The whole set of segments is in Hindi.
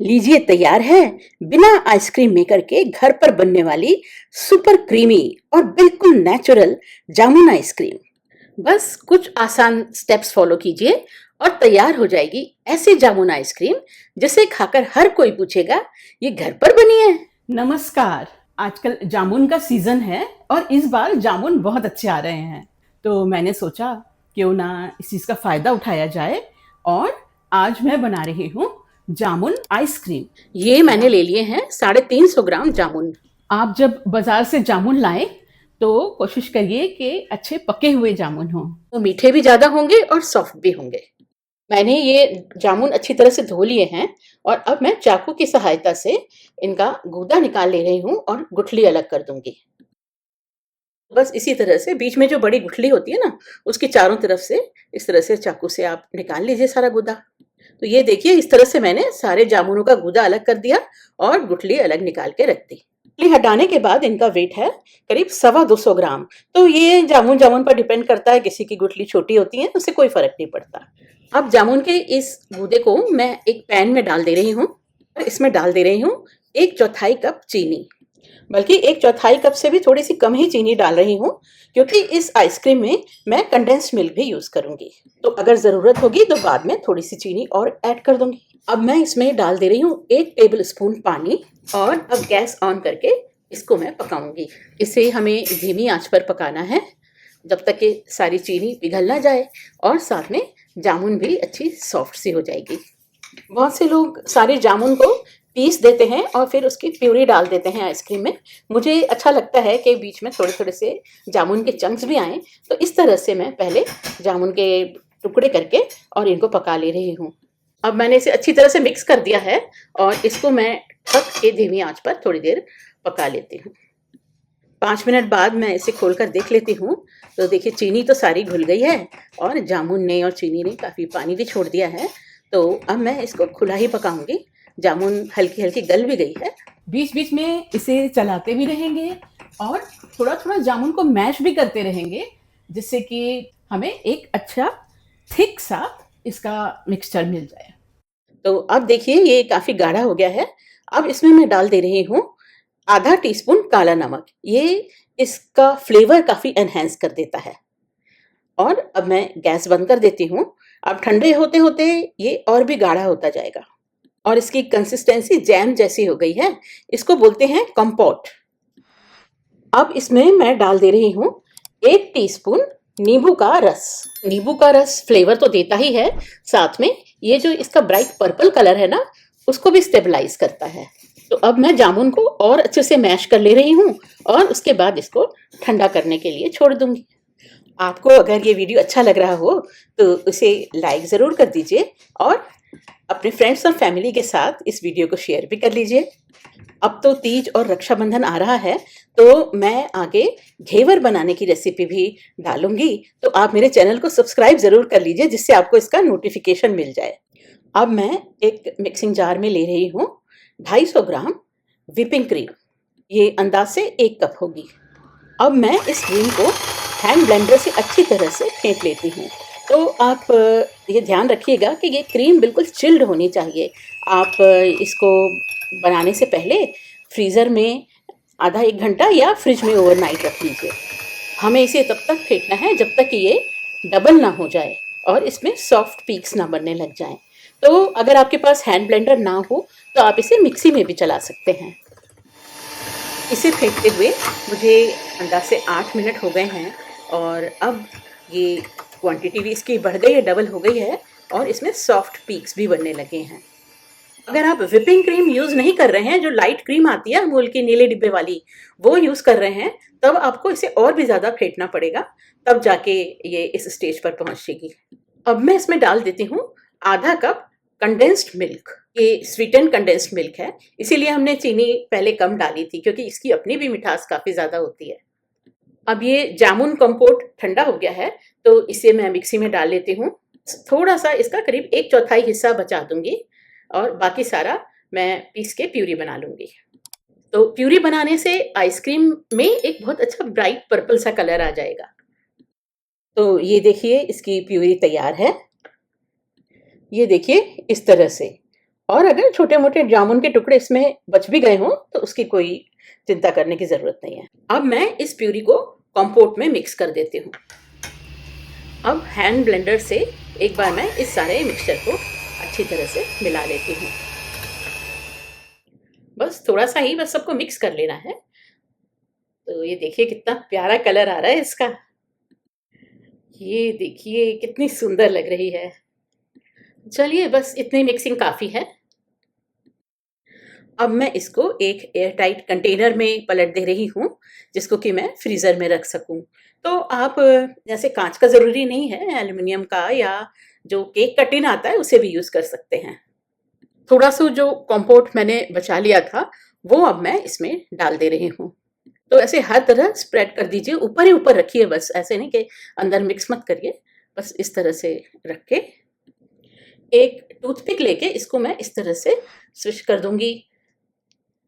लीजिए तैयार है बिना आइसक्रीम मेकर के घर पर बनने वाली सुपर क्रीमी और बिल्कुल नेचुरल जामुन आइसक्रीम। बस कुछ आसान स्टेप्स फॉलो कीजिए और तैयार हो जाएगी ऐसी जामुन आइसक्रीम जिसे खाकर हर कोई पूछेगा ये घर पर बनी है। नमस्कार। आजकल जामुन का सीजन है और इस बार जामुन बहुत अच्छे आ रहे हैं। तो मैंने सोचा क्यों ना इस चीज़ का फ़ायदा उठाया जाए और आज मैं बना रही हूँ जामुन आइसक्रीम। ये मैंने ले लिए हैं 350 ग्राम जामुन। आप जब बाज़ार से जामुन लाएं तो कोशिश करिए कि अच्छे पके हुए जामुन हों। वो मीठे भी ज्यादा होंगे और सॉफ्ट भी होंगे। मैंने ये जामुन अच्छी तरह से धो लिए हैं और अब मैं चाकू की सहायता से इनका गूदा निकाल ले रही हूँ और गुठली अलग कर दूंगी। बस इसी तरह से बीच में जो बड़ी गुठली होती है ना, उसके चारों तरफ से इस तरह से चाकू से आप निकाल लीजिए सारा गूदा। तो ये देखिए इस तरह से मैंने सारे जामुनों का गूदा अलग कर दिया और गुठली अलग निकाल के रख दी। गुठली हटाने के बाद इनका वेट है करीब 225 ग्राम। तो ये जामुन जामुन पर डिपेंड करता है, किसी की गुठली छोटी होती है उससे कोई फर्क नहीं पड़ता। अब जामुन के इस गूदे को मैं एक पैन में डाल दे रही हूँ और इसमें डाल दे रही हूँ 1/4 कप चीनी, बल्कि 1/4 कप से भी थोड़ी सी कम ही चीनी डाल रही हूँ क्योंकि इस आइसक्रीम में मैं कंडेंस्ड मिल्क भी यूज करूंगी। तो अगर जरूरत होगी तो बाद में थोड़ी सी चीनी और ऐड कर दूंगी। अब मैं इसमें डाल दे रही हूँ 1 टेबल स्पून पानी और अब गैस ऑन करके इसको मैं पकाऊंगी। इसे हमें धीमी आंच पर पकाना है जब तक कि सारी चीनी पिघल ना जाए और साथ में जामुन भी अच्छी सॉफ्ट सी हो जाएगी। बहुत से लोग सारे जामुन को पीस देते हैं और फिर उसकी प्यूरी डाल देते हैं आइसक्रीम में। मुझे अच्छा लगता है कि बीच में थोड़े थोड़े से जामुन के चंक्स भी आए। तो इस तरह से मैं पहले जामुन के टुकड़े करके और इनको पका ले रही हूँ। अब मैंने इसे अच्छी तरह से मिक्स कर दिया है और इसको मैं ढक के धीमी आंच पर थोड़ी देर पका लेती हूँ। 5 मिनट बाद मैं इसे खोलकर देख लेती हूँ। तो देखिए चीनी तो सारी घुल गई है और जामुन ने और चीनी ने काफ़ी पानी भी छोड़ दिया है। तो अब मैं इसको खुला ही पकाऊंगी। जामुन हल्की हल्की गल भी गई है। बीच बीच में इसे चलाते भी रहेंगे और थोड़ा थोड़ा जामुन को मैश भी करते रहेंगे जिससे कि हमें एक अच्छा थिक सा इसका मिक्सचर मिल जाए। तो अब देखिए ये काफ़ी गाढ़ा हो गया है। अब इसमें मैं डाल दे रही हूँ आधा टीस्पून काला नमक। ये इसका फ्लेवर काफ़ी एनहेंस कर देता है। और अब मैं गैस बंद कर देती हूँ। अब ठंडे होते होते ये और भी गाढ़ा होता जाएगा और इसकी कंसिस्टेंसी जैम जैसी हो गई है। इसको बोलते हैं कंपोट। अब इसमें मैं डाल दे रही हूँ 1 टीस्पून नींबू का रस। नींबू का रस फ्लेवर तो देता ही है, साथ में ये जो इसका ब्राइट पर्पल कलर है ना, उसको भी स्टेबलाइज करता है। तो अब मैं जामुन को और अच्छे से मैश कर ले रही हूँ और उसके बाद इसको ठंडा करने के लिए छोड़ दूंगी। आपको अगर ये वीडियो अच्छा लग रहा हो तो उसे लाइक ज़रूर कर दीजिए और अपने फ्रेंड्स और फैमिली के साथ इस वीडियो को शेयर भी कर लीजिए। अब तो तीज और रक्षाबंधन आ रहा है, तो मैं आगे घेवर बनाने की रेसिपी भी डालूंगी। तो आप मेरे चैनल को सब्सक्राइब ज़रूर कर लीजिए जिससे आपको इसका नोटिफिकेशन मिल जाए। अब मैं एक मिक्सिंग जार में ले रही हूँ 250 ग्राम व्हिपिंग क्रीम। ये अंदाज से 1 कप होगी। अब मैं इस क्रीम को हैंड ब्लेंडर से अच्छी तरह से फेंट लेती हूँ। तो आप ये ध्यान रखिएगा कि ये क्रीम बिल्कुल चिल्ड होनी चाहिए। आप इसको बनाने से पहले फ्रीज़र में आधा 1 घंटा या फ्रिज में ओवरनाइट रख लीजिए। हमें इसे तब तक फेंटना है जब तक कि ये डबल ना हो जाए और इसमें सॉफ्ट पीक्स ना बनने लग जाएं। तो अगर आपके पास हैंड ब्लेंडर ना हो तो आप इसे मिक्सी में भी चला सकते हैं। इसे फेंटते हुए मुझे अंदाज से 8 मिनट हो गए हैं और अब ये क्वांटिटी भी इसकी बढ़ गई है, डबल हो गई है और इसमें सॉफ्ट पीक्स भी बनने लगे हैं। अगर आप व्हिपिंग क्रीम यूज़ नहीं कर रहे हैं, जो लाइट क्रीम आती है अमूल की नीले डिब्बे वाली, वो यूज़ कर रहे हैं, तब आपको इसे और भी ज़्यादा फेंटना पड़ेगा, तब जाके ये इस स्टेज पर पहुँचेगी। अब मैं इसमें डाल देती हूँ आधा कप कंडेंस्ड मिल्क। ये स्वीटेंड कंडेंस्ड मिल्क है, इसीलिए हमने चीनी पहले कम डाली थी क्योंकि इसकी अपनी भी मिठास काफ़ी ज़्यादा होती है। अब ये जामुन कंपोट ठंडा हो गया है तो इसे मैं मिक्सी में डाल लेती हूँ। थोड़ा सा इसका करीब 1/4 हिस्सा बचा दूंगी और बाकी सारा मैं पीस के प्यूरी बना लूंगी। तो प्यूरी बनाने से आइसक्रीम में एक बहुत अच्छा ब्राइट पर्पल सा कलर आ जाएगा। तो ये देखिए इसकी प्यूरी तैयार है। ये देखिए इस तरह से और अगर छोटे-मोटे जामुन के टुकड़े इसमें बच भी गए हों, तो उसकी कोई चिंता करने की ज़रूरत नहीं है। अब मैं इस प्यूरी को कॉम्पोट में मिक्स कर देती हूँ। अब हैंड ब्लेंडर से एक बार मैं इस सारे मिक्सचर को अच्छी तरह से मिला लेती हूँ। बस थोड़ा-सा ही बस सबको मिक्स कर लेना है। तो ये देखिए कितना प्यारा कलर आ रहा है इसका। ये देखिए कितनी सुंदर लग रही है। चलिए बस इतनी मिक्सिंग काफ़ी है। अब मैं इसको एक एयर टाइट कंटेनर में पलट दे रही हूँ, जिसको कि मैं फ्रीज़र में रख सकूँ। तो आप जैसे काँच का ज़रूरी नहीं है, एल्युमिनियम का या जो केक का टिन आता है उसे भी यूज़ कर सकते हैं। थोड़ा-सा जो कंपोट मैंने बचा लिया था, वो अब मैं इसमें डाल दे रही हूँ। तो ऐसे हर तरह स्प्रेड कर दीजिए, ऊपर ही ऊपर रखिए बस, ऐसे नहीं कि अंदर मिक्स मत करिए। बस इस तरह से रख के एक टूथपिक लेके इसको मैं इस तरह से स्विश कर दूँगी।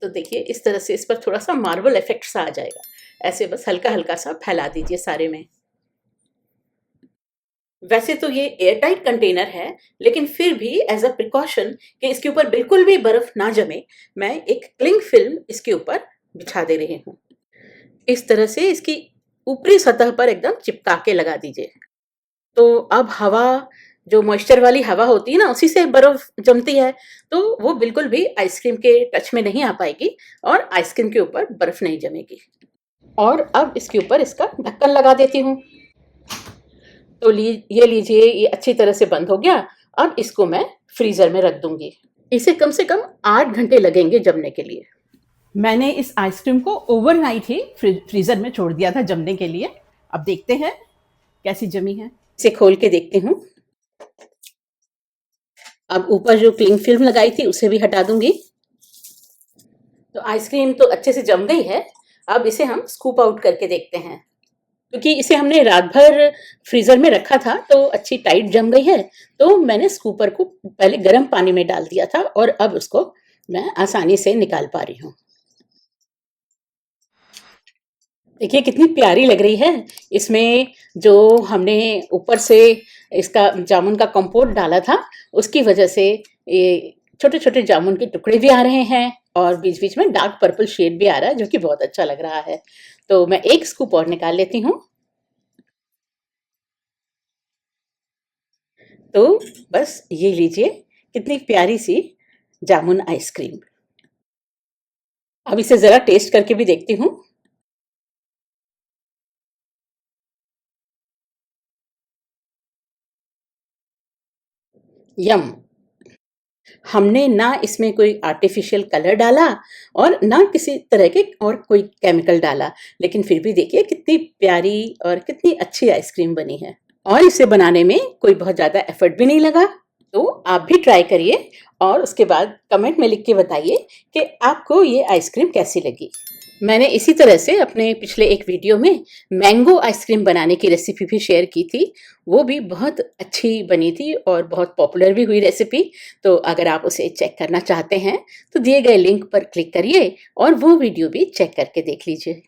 तो देखिए इस तरह से इस पर थोड़ा-सा मार्बल इफ़ेक्ट सा आ जाएगा। ऐसे बस हल्का-हल्का सा फैला दीजिए सारे में। वैसे तो ये एयर टाइट कंटेनर है, लेकिन फिर भी एज़ अ प्रिकॉशन कि इसके ऊपर बिल्कुल भी बर्फ ना जमे, मैं एक क्लिंग फ़िल्म इसके ऊपर बिछा दे रही हूँ। इस तरह से इसकी ऊपरी सतह पर एकदम चिपका के लगा दीजिए। तो अब हवा जो मॉइस्चर वाली हवा होती है ना, उसी से बर्फ जमती है, तो वो बिल्कुल भी आइसक्रीम के टच में नहीं आ पाएगी और आइसक्रीम के ऊपर बर्फ नहीं जमेगी। और अब इसके ऊपर इसका ढक्कन लगा देती हूँ। तो ये लीजिए, ये अच्छी तरह से बंद हो गया। अब इसको मैं फ्रीज़र में रख दूँगी। इसे कम से कम 8 घंटे लगेंगे जमने के लिए। मैंने इस आइसक्रीम को ओवरनाइट ही फ्रीज़र में छोड़ दिया था जमने के लिए। अब देखते हैं कैसी जमी है। इसे खोल के देखती हूँ। अब ऊपर जो क्लिंग फिल्म लगाई थी उसे भी हटा दूँगी। तो आइसक्रीम तो अच्छे से जम गई है। अब इसे हम स्कूप आउट करके देखते हैं। क्योंकि इसे हमने रात भर फ्रीज़र में रखा था, तो अच्छी टाइट जम गई है। तो मैंने स्कूपर को पहले गर्म पानी में डाल दिया था और अब उसको मैं आसानी से निकाल पा रही हूँ। देखिए कितनी प्यारी लग रही है। इसमें जो हमने ऊपर से इसका जामुन का कंपोट डाला था, उसकी वजह से ये छोटे-छोटे जामुन के टुकड़े भी आ रहे हैं और बीच-बीच में डार्क पर्पल शेड भी आ रहा है, जो कि बहुत अच्छा लग रहा है। तो मैं एक स्कूप और निकाल लेती हूँ। तो बस ये लीजिए कितनी प्यारी सी जामुन आइसक्रीम। अब इसे ज़रा टेस्ट करके भी देखती हूँ। यम! हमने ना इसमें कोई आर्टिफ़िशियल कलर डाला और ना किसी तरह के और कोई केमिकल डाला, लेकिन फिर भी देखिए कितनी प्यारी और कितनी अच्छी आइसक्रीम बनी है। और इसे बनाने में कोई बहुत ज़्यादा एफ़र्ट भी नहीं लगा। तो आप भी ट्राई करिए और उसके बाद कमेंट में लिख के बताइए कि आपको ये आइसक्रीम कैसी लगी। मैंने इसी तरह से अपने पिछले एक वीडियो में मैंगो आइसक्रीम बनाने की रेसिपी भी शेयर की थी। वो भी बहुत अच्छी बनी थी और बहुत पॉपुलर भी हुई रेसिपी। तो अगर आप उसे चेक करना चाहते हैं, तो दिए गए लिंक पर क्लिक करिए और वो वीडियो भी चेक करके देख लीजिए।